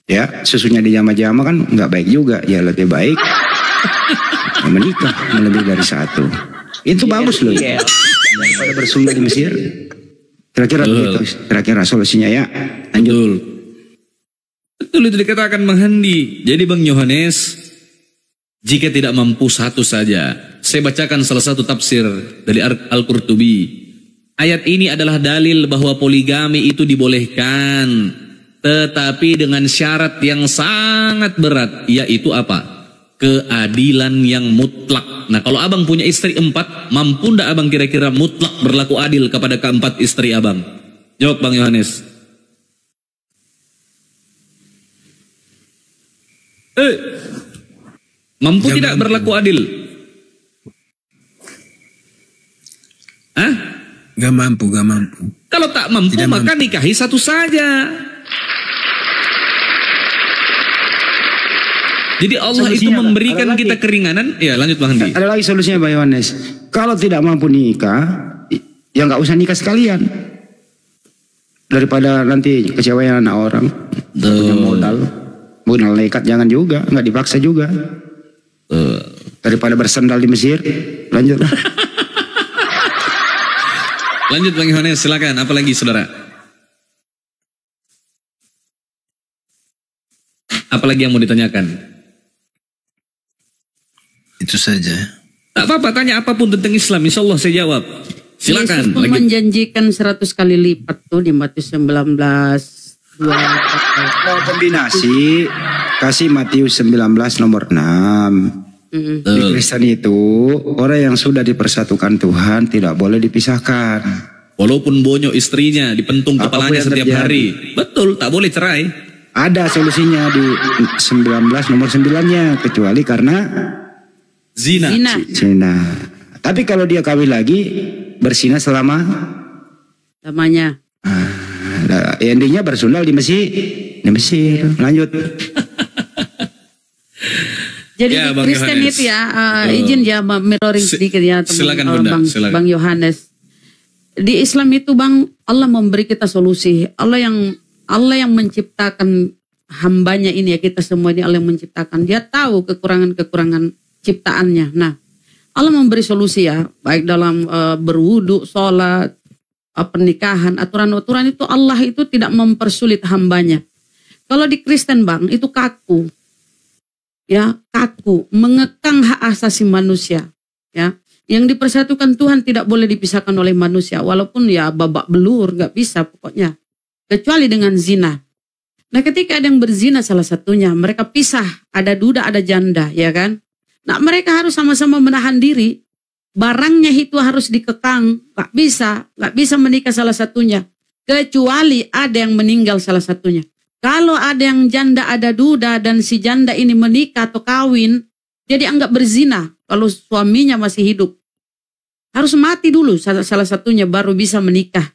Ya, susunya dijama-jama kan nggak baik juga. Ya lebih baik menikah lebih dari satu. Itu bagus loh. Pada bersumber di Mesir. Kira-kira begitu. Kira-kira solusinya ya. Lanjut. Betul itu dikatakan Bang Handi. Jadi Bang Yohanes, jika tidak mampu satu saja, saya bacakan salah satu tafsir dari Al-Qurtubi. Ayat ini adalah dalil bahwa poligami itu dibolehkan, tetapi dengan syarat yang sangat berat, yaitu apa? Keadilan yang mutlak. Nah, kalau abang punya istri 4, mampu ndak abang kira-kira mutlak berlaku adil kepada keempat istri abang? Jawab Bang Yohanes. Mampu tidak berlaku adil? Hah? Gak mampu. Kalau tak mampu tidak maka mampu. nikahi satu saja. Jadi Allah Solusinya itu memberikan ada kita lagi. keringanan. Ya lanjut Bang Handi. Ada lagi solusinya Pak Yohanes. Kalau tidak mampu nikah, ya nggak usah nikah sekalian. Daripada nanti kecewain anak orang. Punya modal nekat jangan juga, nggak dipaksa juga. Daripada bersandal di Mesir. Lanjut. Lanjut Bang Yohanes, silakan. Apalagi saudara? Apalagi yang mau ditanyakan? Itu saja. Tak apa-apa, tanya apapun tentang Islam, insya Allah saya jawab. Silakan. Yesus pun menjanjikan 100 kali lipat tuh di Matius 19:24. Kombinasi kasih Matius 19 nomor 6. Di Kristen itu orang yang sudah dipersatukan Tuhan tidak boleh dipisahkan. Walaupun bonyo istrinya dipentung kepalanya setiap hari. Betul, tak boleh cerai. Ada solusinya di 19 nomor 9-nya, kecuali karena Zina. zina. Tapi kalau dia kawin lagi berzina selama Namanya. endingnya bersundal di Mesir. Lanjut. Jadi Ya, di Bang Kristen Yohanes. itu ya, izin ya mirroring sedikit ya silakan, teman Bunda, silakan. Bang Yohanes. Di Islam itu Bang, Allah memberi kita solusi. Allah yang menciptakan hambanya ini ya, kita semua ini Allah yang menciptakan. Dia tahu kekurangan ciptaannya. Nah, Allah memberi solusi ya, baik dalam berwudu, sholat, pernikahan, aturan-aturan itu Allah itu tidak mempersulit hambanya. Kalau di Kristen Bang, itu kaku. Ya, kaku, mengekang hak asasi manusia. Ya, yang dipersatukan Tuhan tidak boleh dipisahkan oleh manusia, walaupun ya babak belur, nggak bisa pokoknya, kecuali dengan zina. Nah, ketika ada yang berzina salah satunya, mereka pisah, ada duda, ada janda, ya kan? Nah, mereka harus sama-sama menahan diri, barangnya itu harus dikekang, nggak bisa menikah salah satunya, kecuali ada yang meninggal salah satunya. Kalau ada yang janda, ada duda, dan si janda ini menikah atau kawin, jadi anggap berzina kalau suaminya masih hidup. Harus mati dulu salah satunya baru bisa menikah.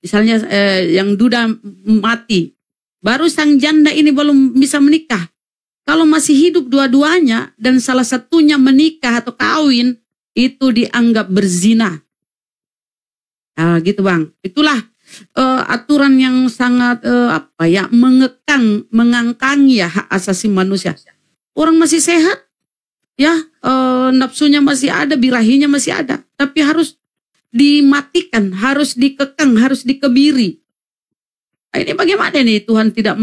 Misalnya yang duda mati, baru sang janda ini belum bisa menikah. Kalau masih hidup dua-duanya dan salah satunya menikah atau kawin, itu dianggap berzina. Nah, gitu Bang. Itulah aturan yang sangat mengangkangi ya hak asasi manusia. Orang masih sehat, ya nafsunya masih ada, birahinya masih ada, tapi harus dimatikan, harus dikekang, harus dikebiri. Nah, ini bagaimana nih Tuhan tidak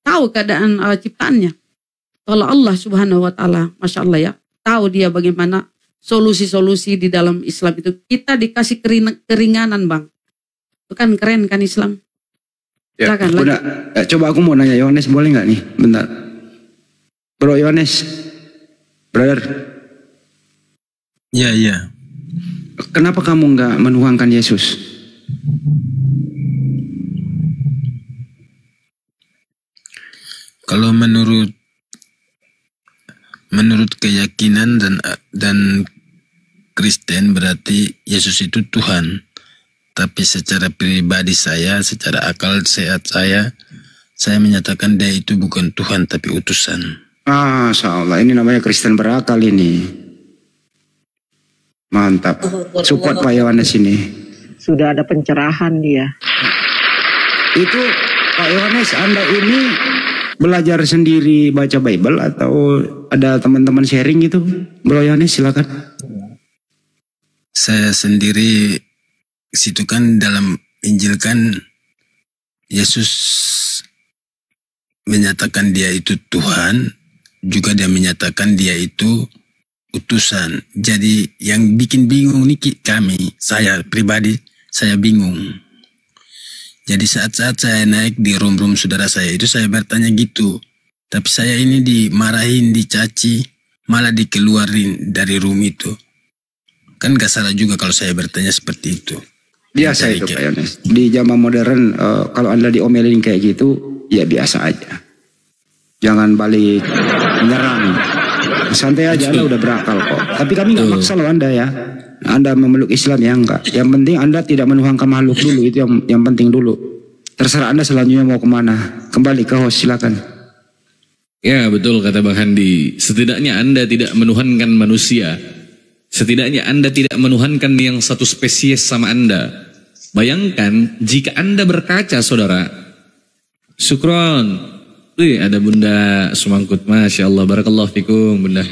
tahu keadaan ciptaannya? Kalau Allah Subhanahu Wa Taala, masya Allah ya, tahu dia bagaimana solusi-solusi di dalam Islam itu. Kita dikasih keringanan Bang. Itu kan keren kan Islam. Ya, Silakan, udah, coba aku mau nanya Yohanes, boleh nggak nih? Bentar. Bro Yohanes, brother. Iya. Kenapa kamu nggak menuhankan Yesus? Kalau menurut keyakinan dan Kristen berarti Yesus itu Tuhan. Tapi secara pribadi saya, secara akal sehat saya menyatakan dia itu bukan Tuhan tapi utusan. Masya Allah, ini namanya Kristen berakal ini. Mantap. Support Pak Yohanes ini. Sudah ada pencerahan dia. Itu Pak Yohanes, Anda ini belajar sendiri baca Bible atau ada teman-teman sharing gitu? Bro Yohanes silakan. Saya sendiri situ kan dalam Injil kan Yesus menyatakan dia itu Tuhan, juga dia menyatakan dia itu utusan. Jadi yang bikin bingung nih kami, saya pribadi, saya bingung. Jadi saat-saat saya naik di room saudara saya itu saya bertanya gitu. Tapi saya ini dimarahin, dicaci, malah dikeluarin dari room itu. Kan gak salah juga kalau saya bertanya seperti itu. Biasa itu Pak Yohanes. Di zaman modern kalau Anda diomelin kayak gitu, ya biasa aja. Jangan balik menyerang. Santai aja, Anda udah berakal kok. Tapi kami gak maksa loh Anda ya. Anda memeluk Islam ya enggak. Yang penting Anda tidak menuhankan makhluk dulu. Itu yang penting dulu. Terserah Anda selanjutnya mau kemana. Kembali ke host silakan. Ya betul kata Bang Handi. Setidaknya Anda tidak menuhankan manusia. Setidaknya Anda tidak menuhankan yang satu spesies sama Anda. Bayangkan jika Anda berkaca saudara. Syukron. Ada Bunda semangkut. Masya Allah. Barakallahu fikum Bunda.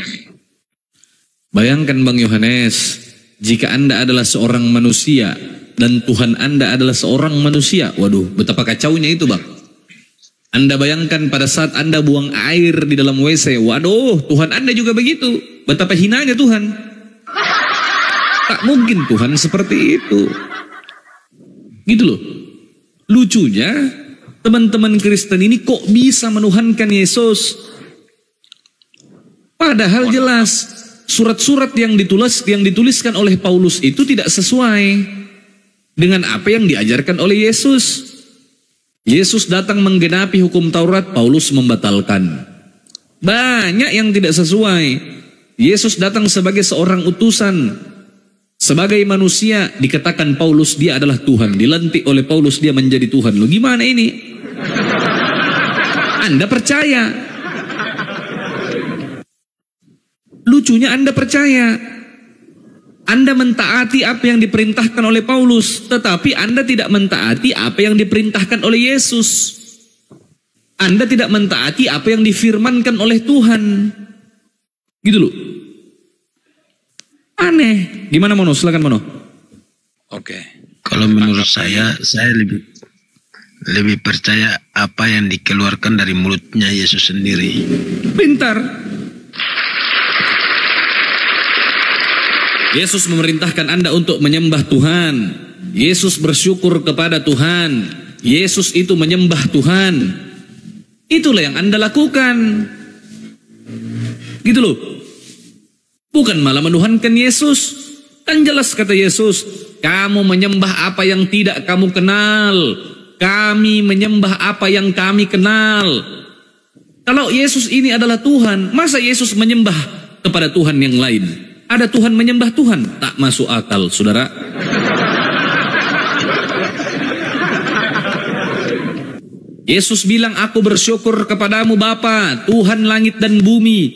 Bayangkan Bang Yohanes. Jika Anda adalah seorang manusia dan Tuhan Anda adalah seorang manusia. Waduh, betapa kacaunya itu Bang. Anda bayangkan pada saat Anda buang air di dalam WC. Waduh, Tuhan Anda juga begitu. Betapa hinanya Tuhan. Tak mungkin Tuhan seperti itu. Gitu loh. Lucunya, teman-teman Kristen ini kok bisa menuhankan Yesus? Padahal jelas surat-surat yang dituliskan oleh Paulus itu tidak sesuai dengan apa yang diajarkan oleh Yesus. Yesus datang menggenapi hukum Taurat, Paulus membatalkan. Banyak yang tidak sesuai. Yesus datang sebagai seorang utusan. Sebagai manusia dikatakan Paulus dia adalah Tuhan. Dilantik oleh Paulus dia menjadi Tuhan. Loh gimana ini? Anda percaya? Lucunya Anda percaya. Anda mentaati apa yang diperintahkan oleh Paulus, tetapi Anda tidak mentaati apa yang diperintahkan oleh Yesus. Anda tidak mentaati apa yang difirmankan oleh Tuhan. Gitu loh. Aneh. Gimana Mono? Silakan Mono. Oke. Kalau menurut saya lebih percaya apa yang dikeluarkan dari mulutnya Yesus sendiri. Pintar. Yesus memerintahkan Anda untuk menyembah Tuhan. Yesus bersyukur kepada Tuhan. Yesus itu menyembah Tuhan. Itulah yang Anda lakukan. Gitu loh. Bukan malah menuhankan Yesus. Kan jelas kata Yesus, kamu menyembah apa yang tidak kamu kenal. Kami menyembah apa yang kami kenal. Kalau Yesus ini adalah Tuhan, masa Yesus menyembah kepada Tuhan yang lain? Ada Tuhan menyembah Tuhan? Tak masuk akal, saudara. Yesus bilang, aku bersyukur kepadamu Bapa, Tuhan langit dan bumi.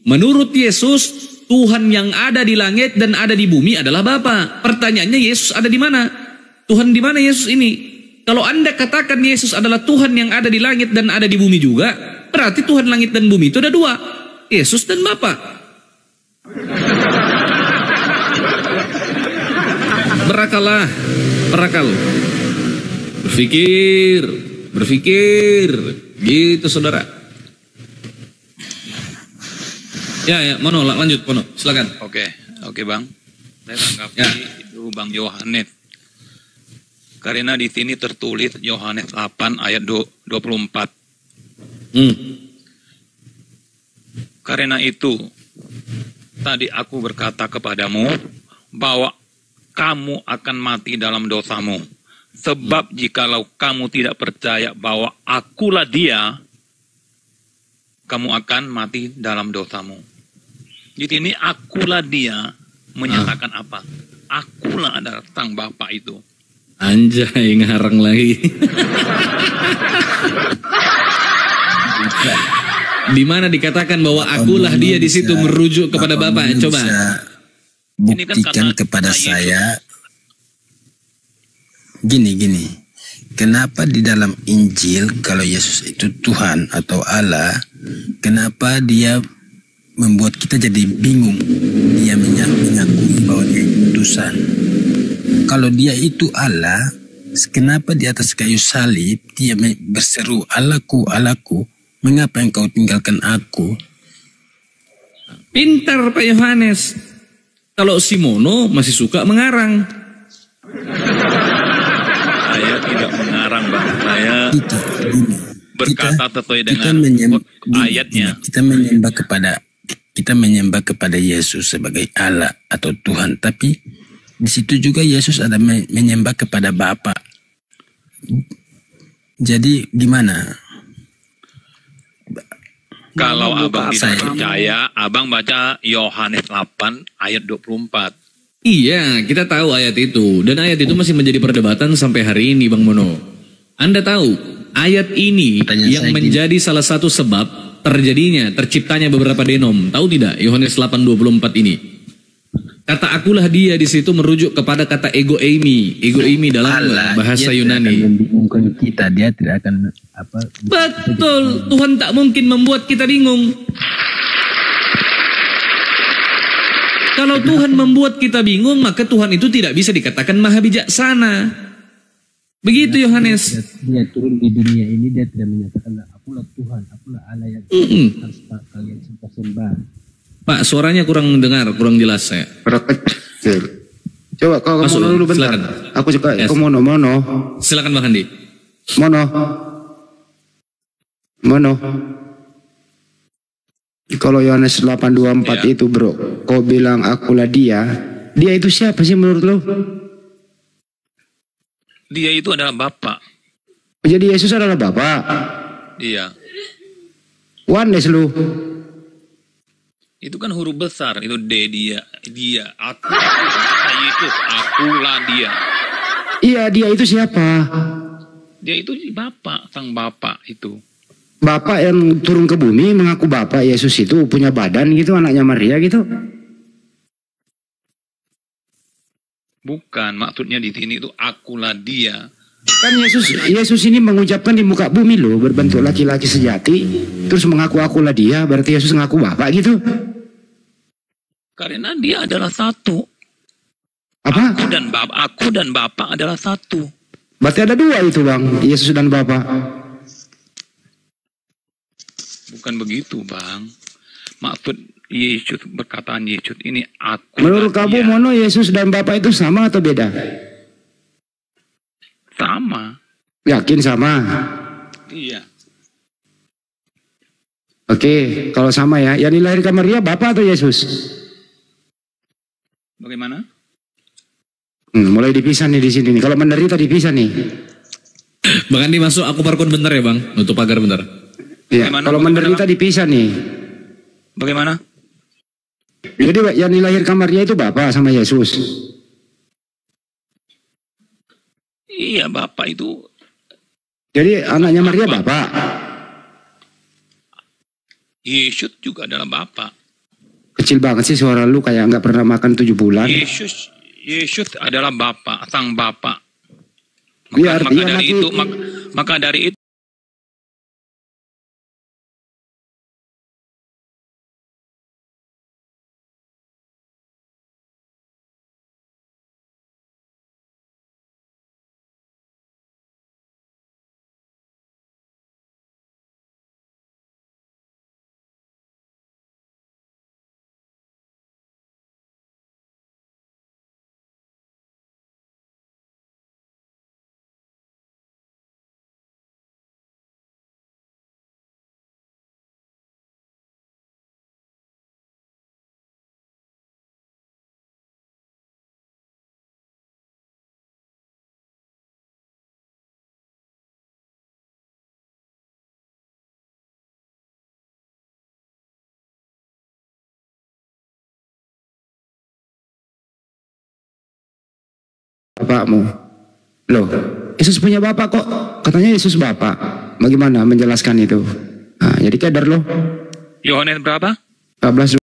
Menurut Yesus, Tuhan yang ada di langit dan ada di bumi adalah Bapa. Pertanyaannya, Yesus ada di mana? Tuhan di mana Yesus ini? Kalau Anda katakan Yesus adalah Tuhan yang ada di langit dan ada di bumi juga, berarti Tuhan langit dan bumi itu ada dua, Yesus dan Bapa. Berakal. Berpikir, gitu saudara. Ya, Mono, lanjut Mono, silakan. Oke Bang. Saya tanggapi itu Bang Yohanes. Karena di sini tertulis Yohanes 8 ayat 24. Karena itu tadi aku berkata kepadamu bahwa kamu akan mati dalam dosamu. Sebab jikalau kamu tidak percaya bahwa akulah dia, kamu akan mati dalam dosamu. Di sini akulah dia menyatakan apa? Akulah adalah sang Bapa itu. Anjay, ngarang lagi. Di mana dikatakan bahwa akulah dia di situ merujuk kepada Bapa? Coba buktikan kepada saya. Gini. kenapa di dalam Injil kalau Yesus itu Tuhan atau Allah, kenapa dia membuat kita jadi bingung? Dia mengakui bahwa dia itu utusan. Kalau dia itu Allah, kenapa di atas kayu salib dia berseru, Allahku, Allahku, mengapa engkau tinggalkan aku? Pintar Pak Yohanes. Kalau Simono masih suka mengarang. Saya tidak mengarang, Bang. Saya berkata sesuai dengan ayatnya. Kita menyembah kepada Yesus sebagai Allah atau Tuhan, tapi di situ juga Yesus ada menyembah kepada Bapa. Jadi gimana? Kalau abang tidak percaya, abang baca Yohanes 8 ayat 24. Iya, kita tahu ayat itu. Dan ayat itu masih menjadi perdebatan sampai hari ini, Bang Mono. Anda tahu, ayat ini yang menjadi salah satu sebab terciptanya beberapa denom. Tahu tidak, Yohanes 8:24 ini? Kata akulah dia di situ merujuk kepada kata ego eimi dalam bahasa Yunani. Membingungkan kita, dia tidak akan Betul, Tuhan tak mungkin membuat kita bingung. Kalau Tuhan membuat kita bingung, maka Tuhan itu tidak bisa dikatakan maha bijaksana. Begitu Yohanes. Dia turun di dunia ini, dia tidak menyatakan akulah Tuhan, akulah Allah yang harus kalian sembah. Pak, suaranya kurang dengar, kurang jelas saya. Kecil. Coba kau Masuk, dulu bentar. silakan. Aku juga, Yes. kau mono. Silakan Bang Handi. Mono. Kalau Yohanes 8:24 itu bro, kau bilang akulah dia itu siapa sih menurut lo? Dia itu adalah Bapa. Jadi Yesus adalah Bapa. Iya. Wanes lu. Itu kan huruf besar, itu D, dia, aku, Yesus, akulah dia. Iya, dia itu siapa? Dia itu Bapa, sang Bapa itu. Bapak yang turun ke bumi mengaku Bapak Yesus itu punya badan gitu, anaknya Maria gitu. Bukan, maksudnya di sini itu akulah dia. Kan Yesus ini mengucapkan di muka bumi loh, berbentuk laki-laki sejati, terus mengaku akulah dia, berarti Yesus mengaku Bapak gitu. Karena dia adalah satu. Apa? Aku dan Bapa adalah satu. Berarti ada dua itu Bang, Yesus dan Bapak. Bukan begitu, Bang. Maksud Yesus, perkataan Yesus ini aku. Menurut kamu Mono, Yesus dan Bapak itu sama atau beda? Sama. Yakin sama? Iya. Oke, kalau sama ya, yang dilahirkan Maria Bapak atau Yesus? Bagaimana? Mulai dipisah nih di sini nih. Kalau menderita dipisah nih. Bang Andi masuk, aku parkun bentar ya Bang, nutup pagar bentar. Iya, kalau menderita dipisah nih. Bagaimana? Jadi yang dilahirkan Maria itu Bapak sama Yesus. Iya, Bapak itu. Jadi anaknya Maria Bapak. Yesus juga adalah Bapak. Kecil banget sih suara lu, kayak nggak pernah makan 7 bulan. Yesus adalah Bapak, sang Bapak. Maka dari itu Bapakmu. Loh, Yesus punya Bapak kok. Katanya Yesus Bapak. Bagaimana menjelaskan itu? Nah, jadi keder loh. Yohanes berapa? 14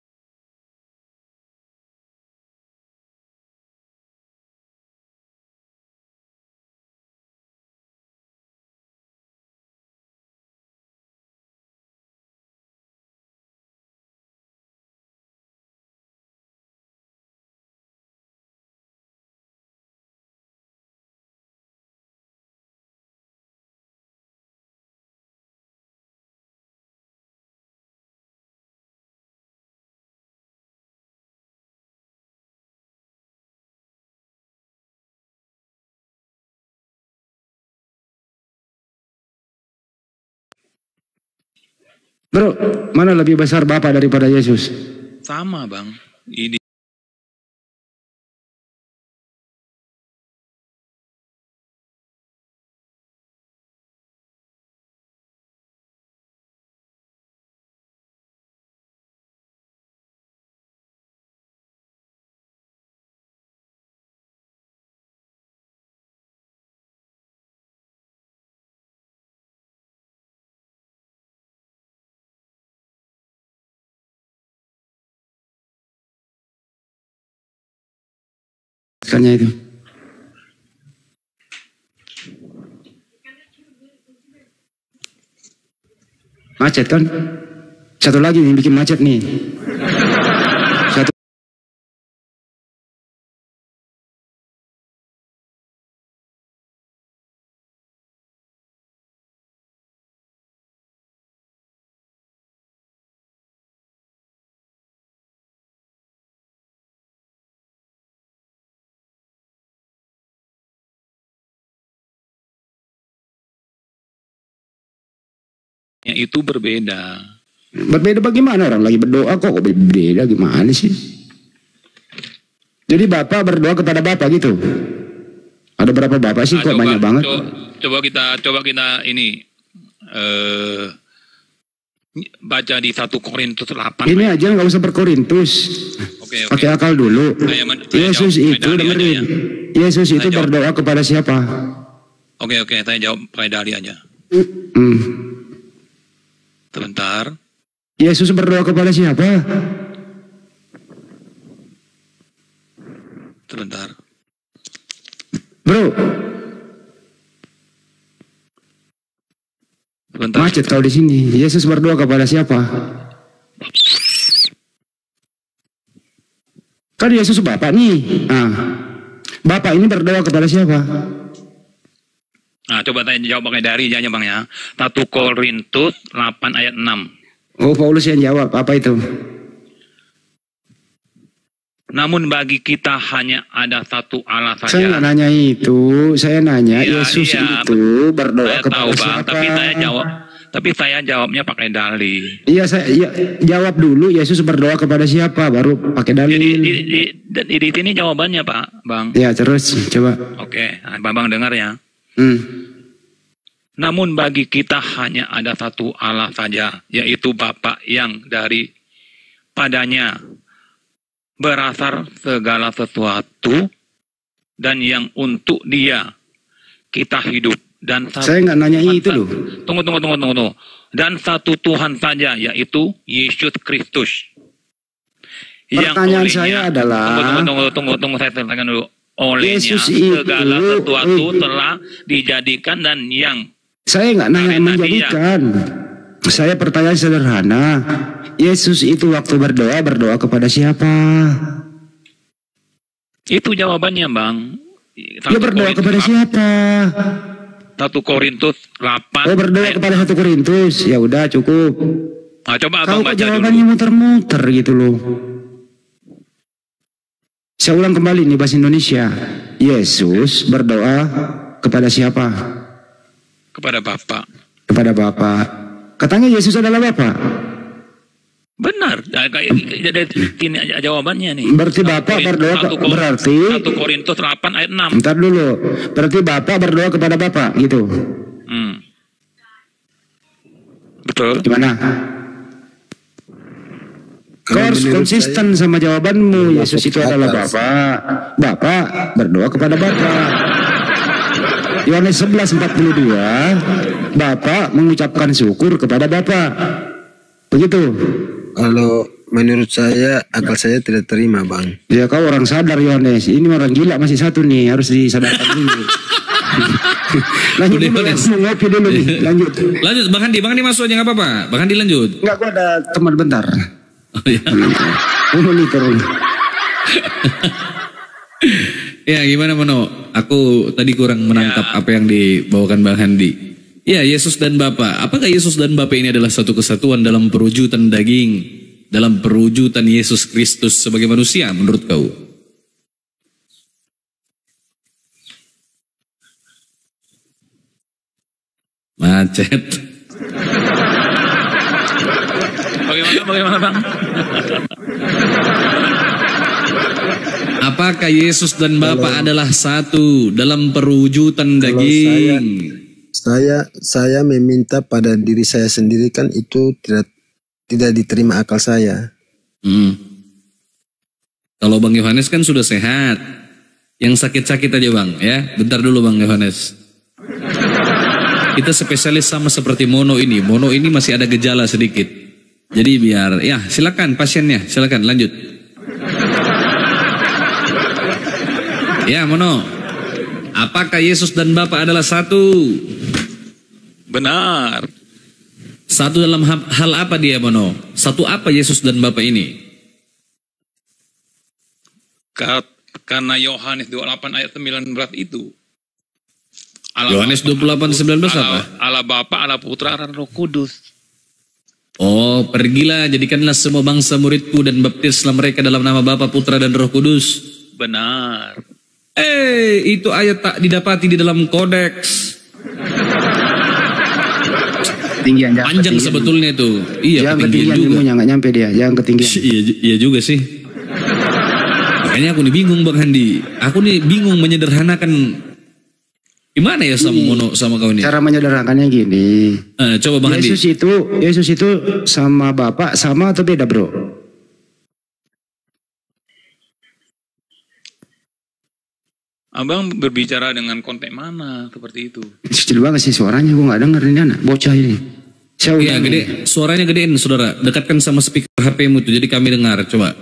Bro, mana lebih besar Bapa daripada Yesus? Sama bang. Ini Kayaknya itu. Macet kan? Satu lagi yang bikin macet nih. Satu. itu berbeda. Berbeda bagaimana, orang lagi berdoa kok berbeda gimana sih? Jadi Bapak berdoa kepada Bapak gitu. Ada berapa Bapak sih kok banyak banget? Coba kita ini baca di 1 Korintus 8. Ini aja nggak usah berkorintus. Oke. Pakai akal dulu. Yesus itu dengerin. Yesus itu berdoa kepada siapa? Oke, saya jawab pakai dalih aja. Sebentar. Yesus berdoa kepada siapa? Sebentar. Bro, Sebentar. macet kau di sini. Yesus berdoa kepada siapa? Kan Yesus Bapak nih. Bapak ini berdoa kepada siapa? Nah, coba tanya jawab pakai dari aja bang ya. 1 Korintus 8 ayat 6. Oh, Paulus yang jawab. Apa itu? Namun bagi kita hanya ada satu Allah saja. Saya nggak nanya itu. Saya nanya Yesus itu berdoa saya kepada tahu, bang, siapa? Tapi saya jawabnya pakai dalil. Iya, jawab dulu. Yesus berdoa kepada siapa? Baru pakai dalil. Jadi di sini jawabannya Pak, Bang. Ya, terus coba. Oke, Bang dengar ya. Namun bagi kita hanya ada satu Allah saja, yaitu Bapa yang dari padanya berasal segala sesuatu dan yang untuk Dia kita hidup, dan satu Saya nggak nanya Tuhan itu loh. Tunggu. Dan satu Tuhan saja, yaitu Yesus Kristus. Pertanyaan saya adalah, Tunggu, saya selesaikan dulu. Olehnya Yesus itu, segala sesuatu telah dijadikan, dan yang saya nggak nanya karena menjadikan. Saya pertanyaan sederhana. Yesus itu waktu berdoa kepada siapa? itu jawabannya Bang. Dia berdoa kepada siapa? 1 Korintus 8. Oh, berdoa kepada 1 Korintus. Ya udah cukup. Nah, coba Kau Abang baca jawabannya dulu. muter-muter gitu loh. Saya ulang kembali nih bahasa Indonesia. Yesus berdoa kepada siapa? Kepada Bapa. Kepada Bapa. Katanya Yesus adalah Bapa. Benar. Ini jawabannya nih. Berarti Bapa berdoa berarti 1 Korintus 8 ayat 6. Bentar dulu. Berarti Bapa berdoa kepada Bapa gitu. Betul. Gimana? Kau harus konsisten sama jawabanmu. Yesus itu adalah Bapa. Bapa berdoa kepada Bapa. Yohanes 11:42, Bapa mengucapkan syukur kepada Bapa. Begitu. Kalau menurut saya, akal saya tidak terima, Bang. Ya, kau orang sadar, Yohanes. Ini orang gila masih satu nih, harus disadarkan dulu. Lanjut dulu, ngopi dulu nih. Lanjut. Lanjut, Bang Handi masuk aja nggak apa-apa. Bang Handi lanjut. Enggak, gua ada teman bentar. Oh, ya. Monitor. Ya, gimana Mono? Aku tadi kurang menangkap apa yang dibawakan Bang Handi. Ya, Yesus dan Bapa. Apakah Yesus dan Bapa ini adalah satu kesatuan dalam perwujudan daging, dalam perwujudan Yesus Kristus sebagai manusia menurut kau? Macet. Bagaimana Bang? Apakah Yesus dan Bapa adalah satu dalam perwujudan daging? Saya meminta pada diri saya sendiri, kan itu tidak diterima akal saya. Kalau Bang Yohanes kan sudah sehat. Yang sakit-sakit aja Bang ya. Bentar dulu Bang Yohanes. Kita spesialis sama seperti Mono ini. Mono ini masih ada gejala sedikit. Jadi biar, ya silakan pasiennya, silakan lanjut. Ya Mono, apakah Yesus dan Bapa adalah satu? Benar. Satu dalam hal apa dia Mono? Satu apa Yesus dan Bapa ini? Karena Yohanes 28 ayat 19 itu. Yohanes 28:19 apa? Allah Bapa, Allah Putra, Allah Roh Kudus. Oh, pergilah jadikanlah semua bangsa muridku dan baptislah mereka dalam nama Bapa, Putra dan Roh Kudus. Benar. Itu ayat tak didapati di dalam kodeks. Ketinggian, Panjang ketinggian. sebetulnya itu. Iya, Jangan ketinggian juga. ilmunya nggak nyampe dia, jangan ketinggian. Iya juga sih. Makanya aku nih bingung Bang Handi. Aku nih bingung menyederhanakan. Gimana ya sama Mono sama kau ini? Cara menyederhanakannya gini. Coba Bang Handi. Yesus itu sama Bapak sama atau beda bro? Abang berbicara dengan konteks mana seperti itu? Kecil banget sih suaranya, gue nggak denger ini anak bocah ini. Iya gede, suaranya gedein saudara. Dekatkan sama speaker HP-mu tuh, jadi kami dengar. Coba.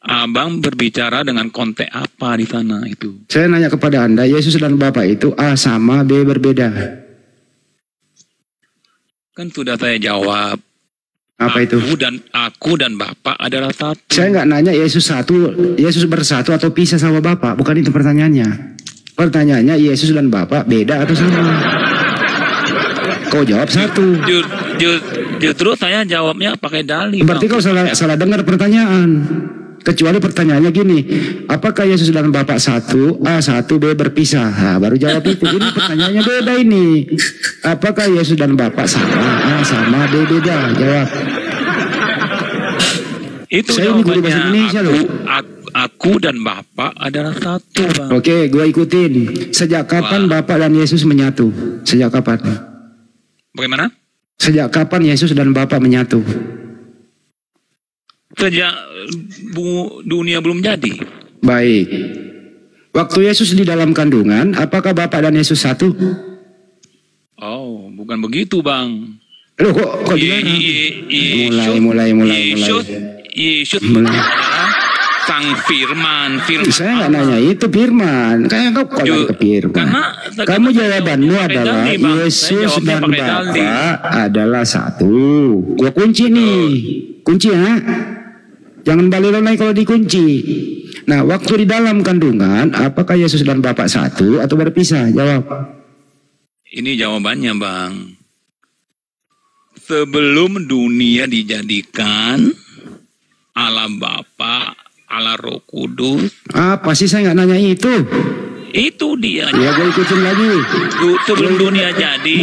Abang berbicara dengan konteks apa di sana itu? Saya nanya kepada Anda, Yesus dan Bapak itu A sama B berbeda. Kan sudah saya jawab. Apa itu? Aku dan Bapak adalah satu. Saya nggak nanya Yesus bersatu atau pisah sama Bapak, bukan itu pertanyaannya. Pertanyaannya Yesus dan Bapak beda atau sama? Kau jawab satu. Justru saya jawabnya pakai dalil. Berarti kau salah dengar pertanyaan. Kecuali pertanyaannya gini, apakah Yesus dan Bapak satu, A satu, B berpisah? Nah, baru jawab itu. Ini pertanyaannya beda ini. Apakah Yesus dan Bapak sama, A sama, B beda? Jawab. Itu saya ini guru bahasa Indonesia loh. Aku dan Bapak adalah satu, Bang. Oke, gue ikutin. Sejak kapan Bapak dan Yesus menyatu? Sejak kapan? Bagaimana? Sejak kapan Yesus dan Bapak menyatu? Sejak dunia belum jadi. Baik. Waktu Yesus di dalam kandungan, apakah Bapak dan Yesus satu? Oh, bukan begitu, Bang. Loh, kok gimana? Mulai. Yesus adalah Sang Firman. Saya nggak nanya itu Firman. Kayak kau kok lagi ke Firman. Kamu jawabanmu adalah Yesus dan Bapa adalah satu. Gua kunci nih. Kunci ya. Jangan balik lagi kalau dikunci. Nah, waktu di dalam kandungan, apakah Yesus dan Bapak satu atau berpisah? Jawab. Ini jawabannya, Bang. Sebelum dunia dijadikan, Allah Bapa, Allah Roh Kudus. Apa sih, saya nggak nanya itu. Itu dia. Ya, gue ikutin lagi. Sebelum dunia jadi,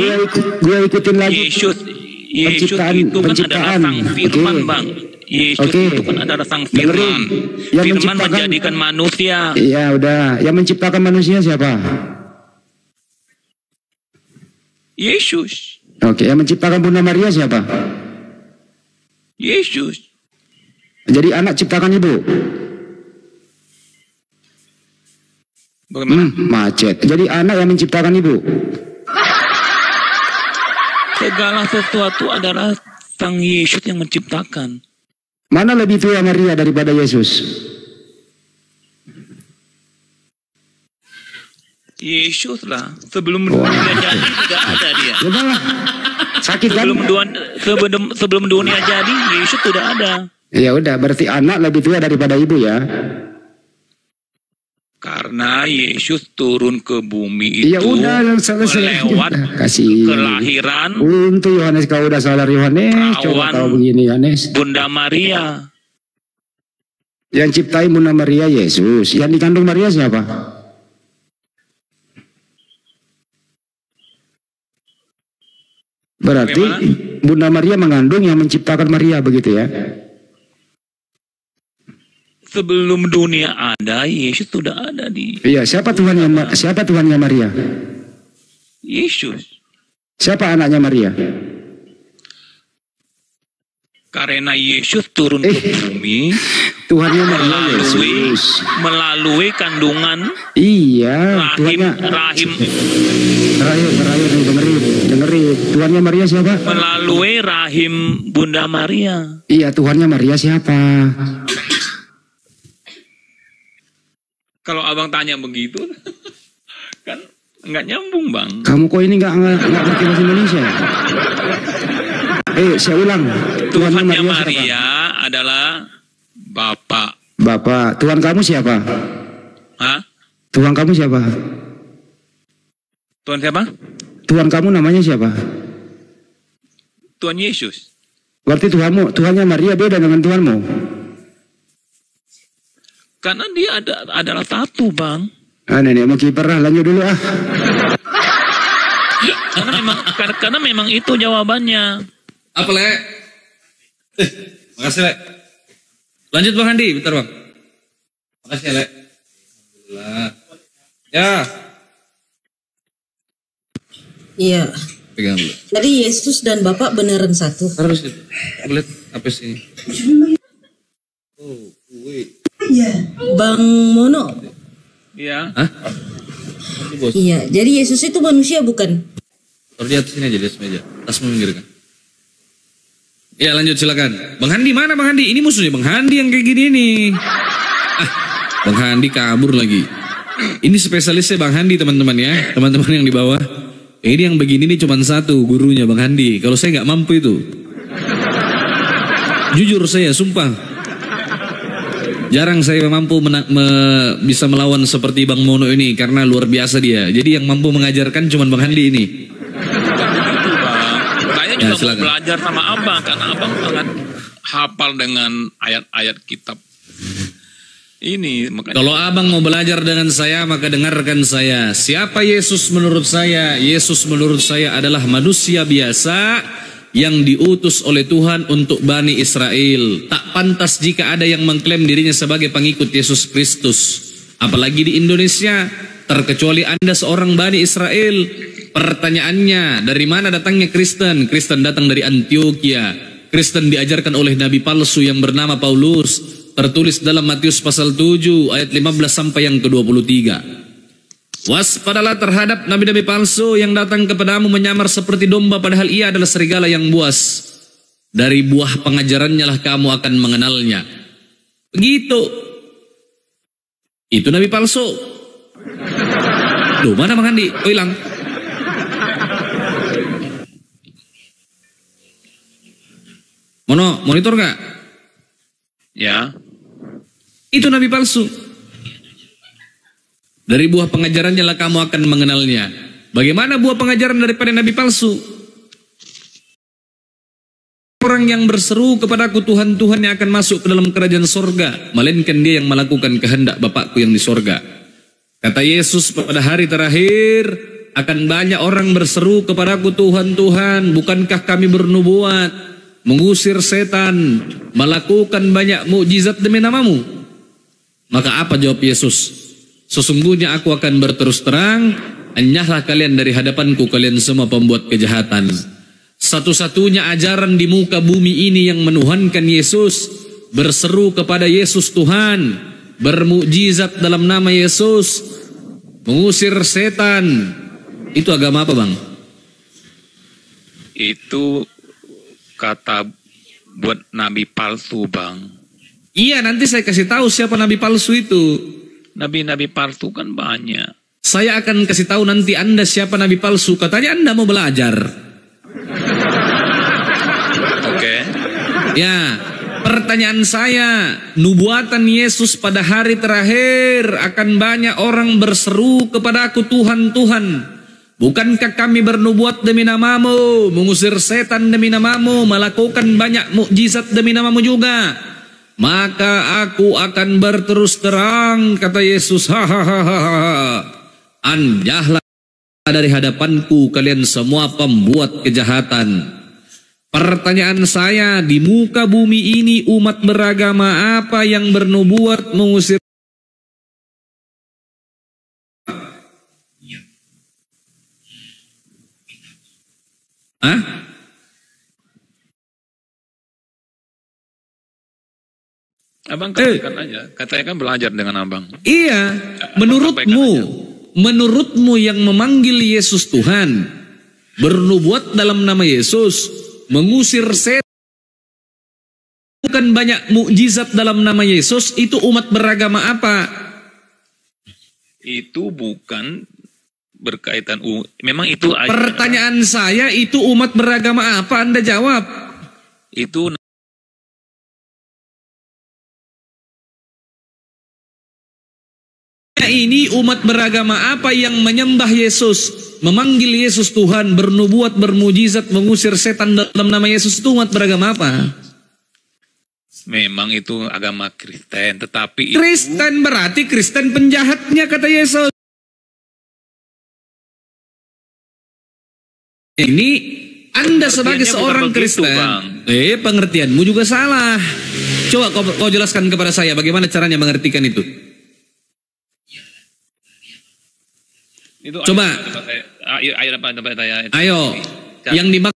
gue ikutin lagi. Yesus itu kan adalah Sang Firman, Bang. Yesus itu kan adalah Sang Firman. Firman menjadikan manusia. Iya, udah. Yang menciptakan manusia siapa? Yesus. Oke, yang menciptakan Bunda Maria siapa? Yesus. Jadi anak ciptakan ibu. Bagaimana? Macet. Jadi anak yang menciptakan ibu. Segala sesuatu adalah Sang Yesus yang menciptakan. Mana lebih tua Maria daripada Yesus? Yesus lah. Sebelum dunia jadi sudah ada dia. Udahlah. Sakit kan? Sebelum dunia jadi Yesus sudah ada. Ya udah, berarti anak lebih tua daripada ibu ya. Karena Yesus turun ke bumi Ya itu udah, selesai. melewat Kasih. kelahiran Untuk Yohanes, kau udah salah Yohanes. Coba kau begini Yohanes. Bunda Maria. Yang ciptain Bunda Maria Yesus. Yang dikandung Maria siapa? Berarti Bagaimana? Bunda Maria mengandung yang menciptakan Maria, begitu ya? Sebelum dunia ada, Yesus sudah ada di Iya, siapa Tuhannya Maria? Yesus. Siapa anaknya Maria? Karena Yesus turun ke bumi Tuhannya Maria melalui Yesus. melalui kandungan Iya, rahim Tuhannya dengerin. Tuhannya Maria siapa? melalui rahim Bunda Maria. Iya, Tuhannya Maria siapa? Kalau abang tanya begitu, kan nggak nyambung bang. Kamu kok ini nggak ngerti bahasa Indonesia ya? Saya ulang. Tuhannya siapa? Maria adalah Bapak. Bapak. Tuhan kamu siapa? Hah? Tuhan kamu siapa? Tuhan siapa? Tuhan kamu namanya siapa? Tuhan Yesus. Berarti Tuhannya Maria beda dengan Tuhanmu. Karena dia adalah satu bang. Nenek mau kiper lah, lanjut dulu ah. Karena memang itu jawabannya. Apa Le? Makasih Le. Lanjut Bang Handi, bentar Bang. Makasih ya Le. Alhamdulillah. Ya. Iya. Pegang dulu. Tadi Yesus dan Bapak beneran satu. Harus itu. Lihat apa sih ini? Oh, wait. Bang Mono. Iya. Hah? Nanti bos. Iya. Jadi Yesus itu manusia bukan? Taruh di atas sini aja, di atas meja. Tas meminggirkan. Ya lanjut silakan. Bang Handi mana Bang Handi? Ini musuhnya Bang Handi yang kayak gini nih. Bang Handi kabur lagi. Ini spesialisnya Bang Handi teman-teman ya. Teman-teman yang di bawah. Ini yang begini nih cuma satu gurunya Bang Handi. Kalau saya nggak mampu itu. Jujur saya sumpah. Jarang saya mampu bisa melawan seperti Bang Mono ini. Karena luar biasa dia. Jadi yang mampu mengajarkan cuma Bang Handi ini. Saya juga silakan. mau belajar sama abang karena abang sangat hafal dengan ayat-ayat kitab ini. Makanya Kalau abang mau belajar dengan saya maka dengarkan saya. Siapa Yesus menurut saya? Yesus menurut saya adalah manusia biasa yang diutus oleh Tuhan untuk Bani Israel. Tak pantas jika ada yang mengklaim dirinya sebagai pengikut Yesus Kristus. Apalagi di Indonesia, terkecuali Anda seorang Bani Israel. Pertanyaannya, dari mana datangnya Kristen? Kristen datang dari Antioquia. Kristen diajarkan oleh nabi palsu yang bernama Paulus. Tertulis dalam Matius pasal 7 ayat 15 sampai yang ke-23. Waspadalah terhadap nabi-nabi palsu yang datang kepadamu menyamar seperti domba padahal ia adalah serigala yang buas. Dari buah pengajarannya lah kamu akan mengenalnya. Begitu. Itu nabi palsu. Duh, mana Bang Andi? Oh, hilang. Mono, monitor gak? ya. Itu nabi palsu. Dari buah pengajarannya lah kamu akan mengenalnya. Bagaimana buah pengajaran daripada nabi palsu? Orang yang berseru kepadaku Tuhan, Tuhan yang akan masuk ke dalam kerajaan sorga, melainkan dia yang melakukan kehendak Bapakku yang di sorga. Kata Yesus, pada hari terakhir akan banyak orang berseru kepadaku Tuhan, Tuhan, bukankah kami bernubuat, mengusir setan, melakukan banyak mukjizat demi namamu? Maka apa jawab Yesus? Sesungguhnya aku akan berterus terang, enyahlah kalian dari hadapanku, kalian semua pembuat kejahatan. Satu-satunya ajaran di muka bumi ini yang menuhankan Yesus, berseru kepada Yesus Tuhan, bermukjizat dalam nama Yesus, mengusir setan. Itu agama apa, Bang? Itu kata buat nabi palsu, Bang. Iya, nanti saya kasih tahu siapa nabi palsu itu. Nabi-nabi palsu kan banyak. Saya akan kasih tahu nanti Anda siapa nabi palsu. Katanya Anda mau belajar. Oke. Ya, pertanyaan saya, nubuatan Yesus pada hari terakhir akan banyak orang berseru kepada aku, Tuhan, Tuhan. Bukankah kami bernubuat demi namamu, mengusir setan demi namamu, melakukan banyak mukjizat demi namamu juga? Maka aku akan berterus terang, kata Yesus, hahaha, anjahlah. dari hadapanku kalian semua pembuat kejahatan. Pertanyaan saya, di muka bumi ini umat beragama apa yang bernubuat mengusir? Hah? Abang katakan aja, katanya kan belajar dengan abang. Iya, sampaikan menurutmu yang memanggil Yesus Tuhan, bernubuat dalam nama Yesus, mengusir setan, bukan banyak mukjizat dalam nama Yesus, itu umat beragama apa? Itu bukan berkaitan, memang itu aja. Pertanyaan saya, itu umat beragama apa? Anda jawab. Itu ini umat beragama apa yang menyembah Yesus, memanggil Yesus Tuhan, bernubuat, bermujizat, mengusir setan dalam nama Yesus, itu umat beragama apa? memang itu agama Kristen, tetapi Kristen berarti Kristen penjahatnya kata Yesus. Ini Anda sebagai seorang begitu, Kristen, Bang. Pengertianmu juga salah. Coba kau jelaskan kepada saya bagaimana caranya mengertikan itu. Itu Coba. ayat apa tempat saya? Ayo, yang dimaksud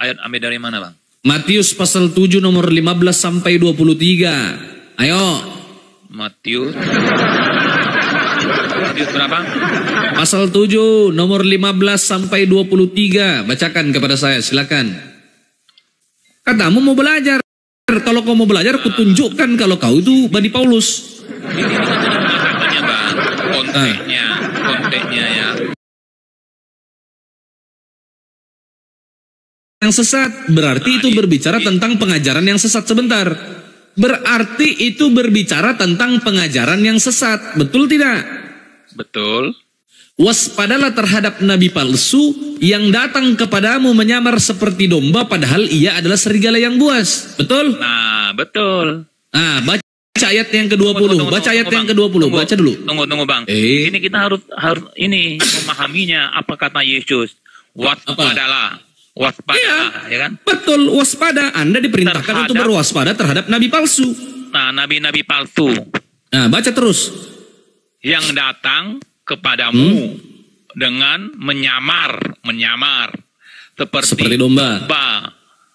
ayat ambil dari mana, Bang? Matius pasal 7 nomor 15 sampai 23. Ayo. Matius berapa? Pasal 7 nomor 15 sampai 23. Bacakan kepada saya, silakan. Katamu mau belajar. Kalau kau mau belajar, kutunjukkan kalau kau itu Bani Paulus. Ini katanya, Bang. Konteksnya ya. Yang sesat berarti itu berbicara tentang pengajaran yang sesat. Sebentar, berarti itu berbicara tentang pengajaran yang sesat, betul tidak? Betul. Waspadalah terhadap nabi palsu yang datang kepadamu menyamar seperti domba padahal ia adalah serigala yang buas. Betul? Nah, betul. Nah, baca ayat yang ke-20. Baca ayat yang ke-20. Baca dulu. Tunggu, Bang. Ini kita harus ini memahaminya apa kata Yesus. Waspadalah. Waspada, ya kan? Betul, waspada. Anda diperintahkan untuk berwaspada terhadap nabi palsu. Nah, nabi-nabi palsu. Nah, baca terus. Yang datang kepadamu dengan menyamar seperti domba.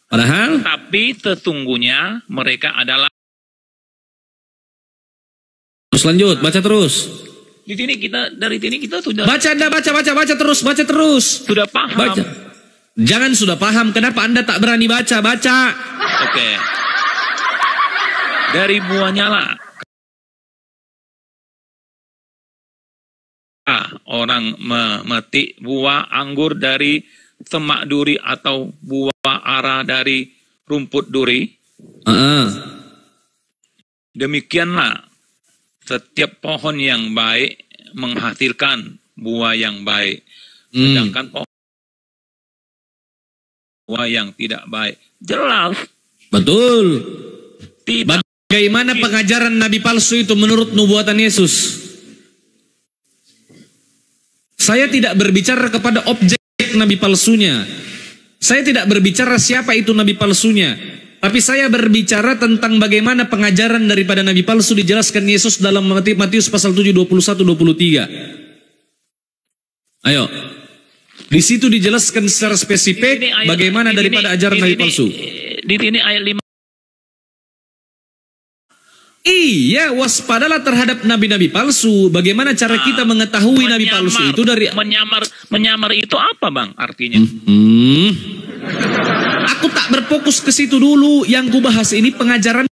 Padahal, tapi sesungguhnya mereka adalah. Terus lanjut, baca terus. Dari sini kita sudah. Baca Anda, baca terus. Sudah paham. Baca. Jangan sudah paham, kenapa Anda tak berani baca? Oke. Dari buahnya lah. Orang memetik buah anggur dari semak duri atau buah ara dari rumput duri. Demikianlah setiap pohon yang baik menghasilkan buah yang baik. Sedangkan pohon buah yang tidak baik. Jelas. Betul. Tidak. Bagaimana pengajaran nabi palsu itu menurut nubuatan Yesus? Saya tidak berbicara kepada objek nabi palsunya. Saya tidak berbicara siapa itu nabi palsunya. Tapi saya berbicara tentang bagaimana pengajaran daripada nabi palsu dijelaskan Yesus dalam Matius pasal 7, 21-23. Ayo. Di situ dijelaskan secara spesifik bagaimana daripada ajaran nabi palsu. Di sini ayat 5. Iya, waspadalah terhadap nabi-nabi palsu. Bagaimana cara kita mengetahui nabi palsu itu dari menyamar itu apa, Bang? Artinya? Aku tak berfokus ke situ dulu. Yang ku bahas ini pengajaran